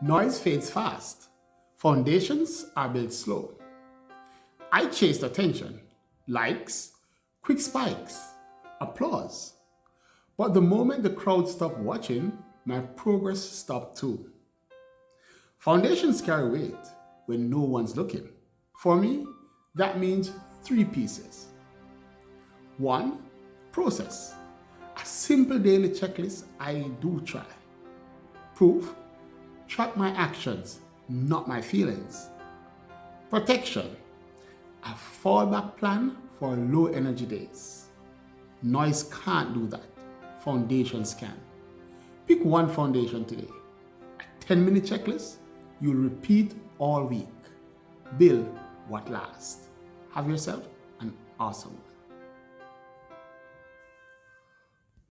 Noise fades fast. Foundations are built slow. I chased attention, likes, quick spikes, applause. But the moment the crowd stopped watching, my progress stopped too. Foundations carry weight when no one's looking. For me, that means three pieces. One, process. A simple daily checklist I do try. Proof, track my actions, not my feelings. Protection, a fallback plan for low energy days. Noise can't do that. Foundations can. Pick one foundation today. A 10-minute checklist you'll repeat all week. Build what lasts. Have yourself an awesome week.